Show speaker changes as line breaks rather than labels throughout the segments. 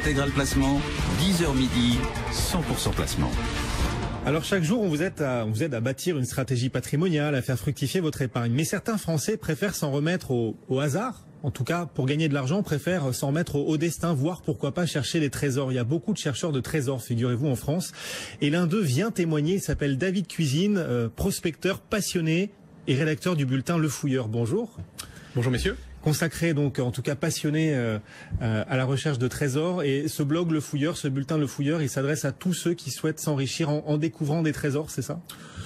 Intégral Placement, 10h midi, 100% placement.
Alors chaque jour, on vous aide à bâtir une stratégie patrimoniale, à faire fructifier votre épargne. Mais certains Français préfèrent s'en remettre au hasard. En tout cas, pour gagner de l'argent, préfèrent s'en remettre au destin, voire pourquoi pas chercher les trésors. Il y a beaucoup de chercheurs de trésors, figurez-vous, en France. Et l'un d'eux vient témoigner. Il s'appelle David Cuisine, prospecteur passionné et rédacteur du bulletin Le Fouilleur. Bonjour.
Bonjour messieurs.
Consacré donc, en tout cas passionné à la recherche de trésors. Et ce blog Le Fouilleur, ce bulletin Le Fouilleur, il s'adresse à tous ceux qui souhaitent s'enrichir en découvrant des trésors, c'est ça?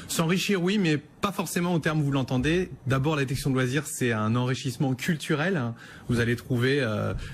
S'enrichir, oui, mais pas forcément au terme où vous l'entendez. D'abord, la détection de loisirs, c'est un enrichissement culturel. Vous allez trouver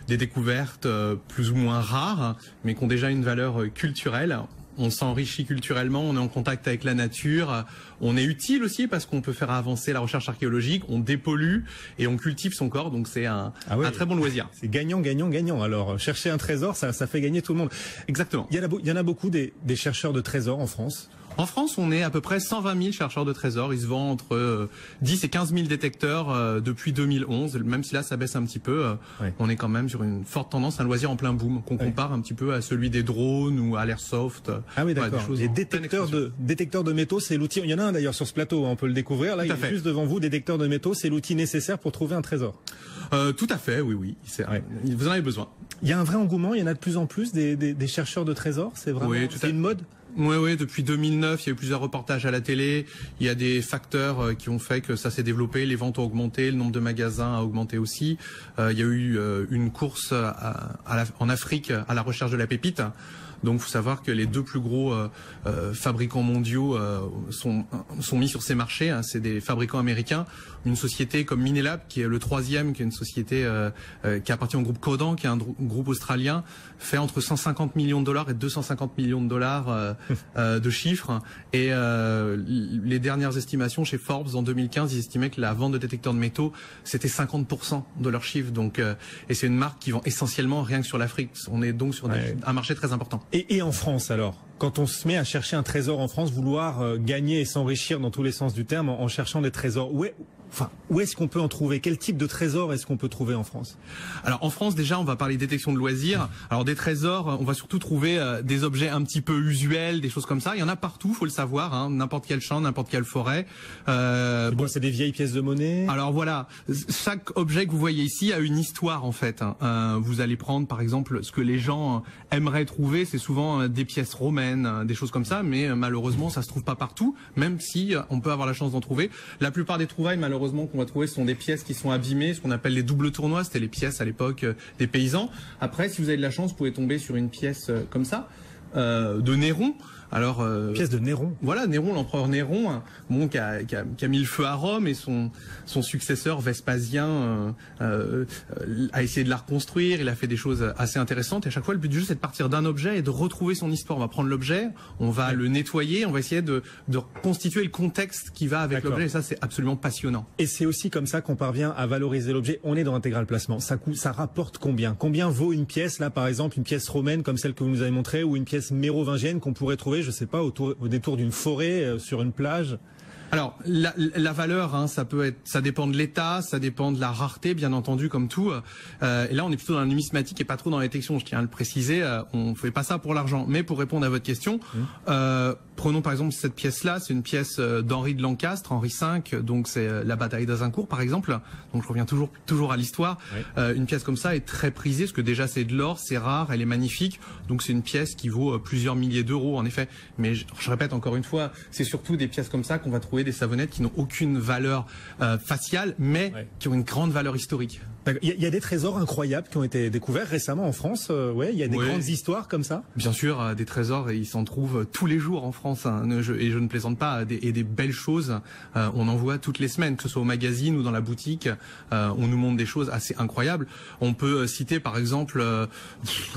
des découvertes plus ou moins rares, mais qui ont déjà une valeur culturelle. On s'enrichit culturellement, on est en contact avec la nature, on est utile aussi parce qu'on peut faire avancer la recherche archéologique, on dépollue et on cultive son corps, donc c'est un très bon loisir.
C'est gagnant, gagnant, gagnant. Alors, chercher un trésor, ça fait gagner tout le monde.
Exactement.
Il y en a beaucoup des chercheurs de trésors en France.
En France, on est à peu près 120 000 chercheurs de trésors. Il se vend entre 10 et 15 000 détecteurs depuis 2011. Même si là, ça baisse un petit peu, on est quand même sur une forte tendance, un loisir en plein boom, qu'on compare un petit peu à celui des drones ou à l'airsoft.
Ah oui, d'accord. Les détecteurs de métaux, c'est l'outil. Il y en a un d'ailleurs sur ce plateau, on peut le découvrir. Là, il est juste devant vous, détecteur de métaux, c'est l'outil nécessaire pour trouver un trésor.
Tout à fait, oui. Vous en avez besoin.
Il y a un vrai engouement, il y en a de plus en plus des chercheurs de trésors, c'est vraiment c'est une mode.
Oui, depuis 2009, il y a eu plusieurs reportages à la télé. Il y a des facteurs qui ont fait que ça s'est développé, les ventes ont augmenté, le nombre de magasins a augmenté aussi. Il y a eu une course en Afrique à la recherche de la pépite. Donc, il faut savoir que les deux plus gros fabricants mondiaux sont mis sur ces marchés. C'est des fabricants américains. Une société comme Minelab, qui est le troisième, qui est une société qui appartient au groupe Codan, qui est un groupe australien, fait entre 150 millions de dollars et 250 millions de dollars de chiffres. Et les dernières estimations chez Forbes en 2015, ils estimaient que la vente de détecteurs de métaux, c'était 50% de leur chiffre. Donc, et c'est une marque qui vend essentiellement rien que sur l'Afrique. On est donc sur un marché très important.
Et en France alors, quand on se met à chercher un trésor en France, vouloir gagner et s'enrichir dans tous les sens du terme en cherchant des trésors, où est-ce qu'on peut en trouver? Quel type de trésor est-ce qu'on peut trouver en France?
Alors en France déjà, on va parler détection de loisirs. Alors des trésors, on va surtout trouver des objets un petit peu usuels, des choses comme ça. Il y en a partout, faut le savoir, n'importe quel champ, n'importe quelle forêt.
C'est des vieilles pièces de monnaie.
Alors voilà, chaque objet que vous voyez ici a une histoire en fait. Vous allez prendre par exemple ce que les gens aimeraient trouver, c'est souvent des pièces romaines, des choses comme ça, mais malheureusement ça se trouve pas partout, même si on peut avoir la chance d'en trouver. La plupart des trouvailles malheureusement qu'on va trouver sont des pièces qui sont abîmées, ce qu'on appelle les doubles tournois, c'était les pièces à l'époque des paysans. Après, si vous avez de la chance, vous pouvez tomber sur une pièce comme ça, de Néron. Alors,
pièce de Néron.
Voilà, Néron, l'empereur Néron, qui a mis le feu à Rome, et son successeur Vespasien a essayé de la reconstruire. Il a fait des choses assez intéressantes. Et à chaque fois, le but du jeu, c'est de partir d'un objet et de retrouver son histoire. On va prendre l'objet, on va le nettoyer, on va essayer de reconstituer le contexte qui va avec l'objet. Et ça, c'est absolument passionnant.
Et c'est aussi comme ça qu'on parvient à valoriser l'objet. On est dans Intégral Placement. Ça rapporte combien? Combien vaut une pièce, là, par exemple, une pièce romaine comme celle que vous nous avez montrée, ou une pièce mérovingienne qu'on pourrait trouver, je sais pas, au détour d'une forêt, sur une plage?
Alors la valeur, ça dépend de l'état, ça dépend de la rareté, bien entendu, comme tout. Et là, on est plutôt dans la numismatique et pas trop dans la détection. Je tiens à le préciser. On fait pas ça pour l'argent, mais pour répondre à votre question, prenons par exemple cette pièce-là. C'est une pièce d'Henri de Lancastre, Henri V. Donc c'est la bataille d'Azincourt, par exemple. Donc je reviens toujours à l'histoire. Une pièce comme ça est très prisée, parce que déjà c'est de l'or, c'est rare, elle est magnifique. Donc c'est une pièce qui vaut plusieurs milliers d'euros, en effet. Mais je répète encore une fois, c'est surtout des pièces comme ça qu'on va trouver, des savonnettes qui n'ont aucune valeur faciale, mais qui ont une grande valeur historique.
Il y a des trésors incroyables qui ont été découverts récemment en France. Il y a des grandes histoires comme ça.
Bien sûr, des trésors, et ils s'en trouvent tous les jours en France. Et je ne plaisante pas. Et des belles choses, on en voit toutes les semaines, que ce soit au magazine ou dans la boutique. On nous montre des choses assez incroyables. On peut citer par exemple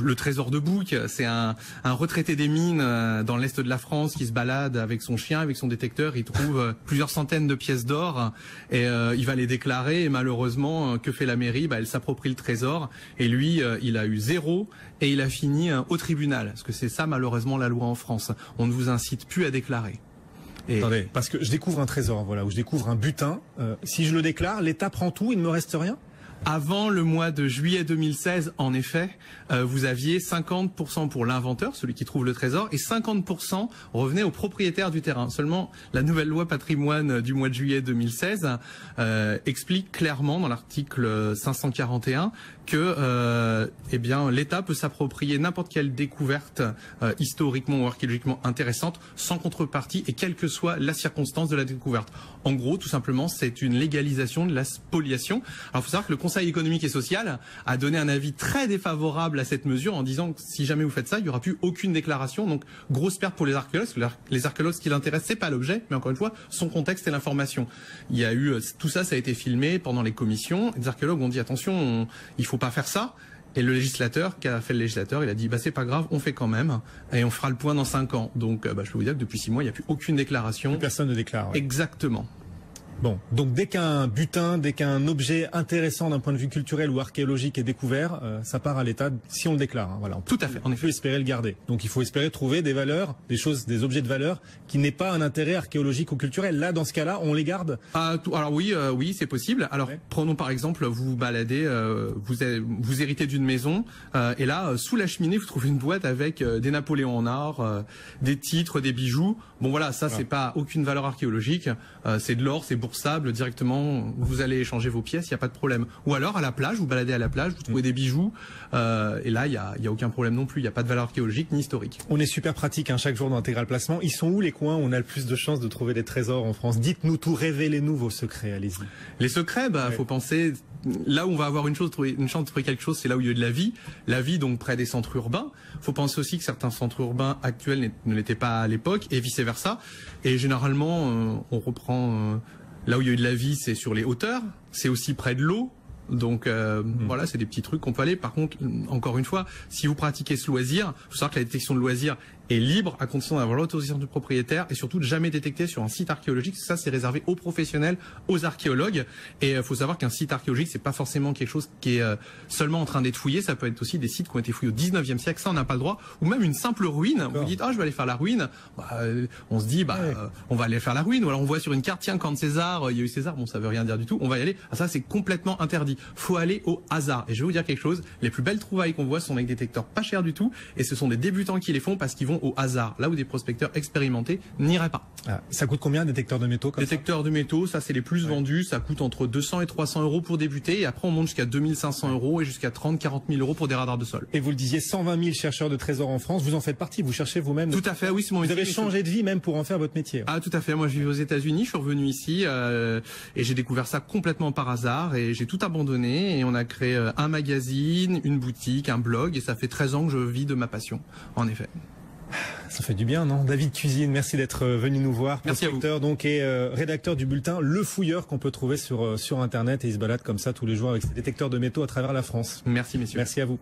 le trésor de Bouc. C'est un retraité des mines dans l'est de la France qui se balade avec son chien, avec son détecteur. Il trouve plusieurs centaines de pièces d'or et il va les déclarer. Et malheureusement, que fait la mairie? Elle s'approprie le trésor, et lui, il a eu 0 et il a fini au tribunal. Parce que c'est ça, malheureusement, la loi en France. On ne vous incite plus à déclarer.
Attendez, parce que je découvre un trésor, voilà, ou je découvre un butin. Si je le déclare, l'État prend tout, il ne me reste rien?
Avant le mois de juillet 2016, en effet, vous aviez 50% pour l'inventeur, celui qui trouve le trésor, et 50% revenait au propriétaire du terrain. Seulement, la nouvelle loi patrimoine du mois de juillet 2016 explique clairement dans l'article 541 que l'État peut s'approprier n'importe quelle découverte historiquement ou archéologiquement intéressante sans contrepartie et quelle que soit la circonstance de la découverte. En gros, tout simplement, c'est une légalisation de la spoliation. Alors, il faut savoir que le Conseil économique et social a donné un avis très défavorable à cette mesure en disant que si jamais vous faites ça, il n'y aura plus aucune déclaration. Donc, grosse perte pour les archéologues. Parce que les archéologues, ce qui les intéresse, c'est pas l'objet, mais encore une fois, son contexte et l'information. Il y a eu tout ça, ça a été filmé pendant les commissions. Les archéologues ont dit attention, il faut pas faire ça. Et le législateur, qu'a fait le législateur, il a dit c'est pas grave, on fait quand même et on fera le point dans 5 ans. Donc je peux vous dire que depuis 6 mois, il n'y a plus aucune déclaration.
Plus personne ne déclare. Ouais.
Exactement.
Bon, donc dès qu'un butin, dès qu'un objet intéressant d'un point de vue culturel ou archéologique est découvert, ça part à l'État si on le déclare. Hein, voilà.
Tout à fait.
On peut espérer le garder. Donc il faut espérer trouver des valeurs, des choses, des objets de valeur qui n'aient pas un intérêt archéologique ou culturel. Là, dans ce cas-là, on les garde.
Alors oui, c'est possible. Alors prenons par exemple, vous vous baladez, vous héritez d'une maison et là, sous la cheminée, vous trouvez une boîte avec des Napoléons en or, des titres, des bijoux. Bon voilà, ça c'est pas aucune valeur archéologique. C'est de l'or, c'est boursable directement. Vous allez échanger vos pièces, il n'y a pas de problème. Ou alors à la plage, vous baladez à la plage, vous trouvez des bijoux et là il y a aucun problème non plus. Il n'y a pas de valeur archéologique ni historique.
On est super pratique chaque jour dans Intégral Placement. Ils sont où les coins où on a le plus de chances de trouver des trésors en France? Dites-nous tout, révélez-nous vos secrets, allez-y.
Les secrets, faut penser là où on va avoir une chance de trouver quelque chose, c'est là où il y a de la vie donc près des centres urbains. Faut penser aussi que certains centres urbains actuels ne l'étaient pas à l'époque et vice versa. Et généralement, on reprend là où il y a eu de la vie, c'est sur les hauteurs, c'est aussi près de l'eau. Donc voilà, c'est des petits trucs qu'on peut aller. Par contre, encore une fois, si vous pratiquez ce loisir, il faut savoir que la détection de loisirs est libre à condition d'avoir l'autorisation du propriétaire et surtout de jamais détecter sur un site archéologique. Ça, c'est réservé aux professionnels, aux archéologues. Et il faut savoir qu'un site archéologique, c'est pas forcément quelque chose qui est seulement en train d'être fouillé. Ça peut être aussi des sites qui ont été fouillés au 19e siècle. Ça, on n'a pas le droit. Ou même une simple ruine. Vous dites, je vais aller faire la ruine. On se dit, on va aller faire la ruine. Ou alors on voit sur une carte, tiens, quand César, il y a eu César. Bon, ça veut rien dire du tout. On va y aller. Ça, c'est complètement interdit. Faut aller au hasard. Et je vais vous dire quelque chose. Les plus belles trouvailles qu'on voit sont avec des détecteurs pas chers du tout. Et ce sont des débutants qui les font parce qu'ils vont au hasard, là où des prospecteurs expérimentés n'iraient pas.
Ça coûte combien un détecteur de métaux comme
Détecteurs de métaux, ça c'est les plus vendus, ça coûte entre 200 et 300 euros pour débuter et après on monte jusqu'à 2500 euros et jusqu'à 30-40 000 euros pour des radars de sol.
Et vous le disiez, 120 000 chercheurs de trésors en France, vous en faites partie, vous cherchez vous-même.
Tout à fait, oui, c'est mon métier.
Vous avez changé de vie même pour en faire votre métier.
Ah tout à fait, moi je vivais aux États-Unis, je suis revenu ici et j'ai découvert ça complètement par hasard et j'ai tout abandonné et on a créé un magazine, une boutique, un blog et ça fait 13 ans que je vis de ma passion, en effet.
Ça fait du bien, non? David Cuisine, merci d'être venu nous voir.
Merci à vous.
Donc, et rédacteur du bulletin Le Fouilleur qu'on peut trouver sur Internet et il se balade comme ça tous les jours avec ses détecteurs de métaux à travers la France.
Merci messieurs.
Merci à vous.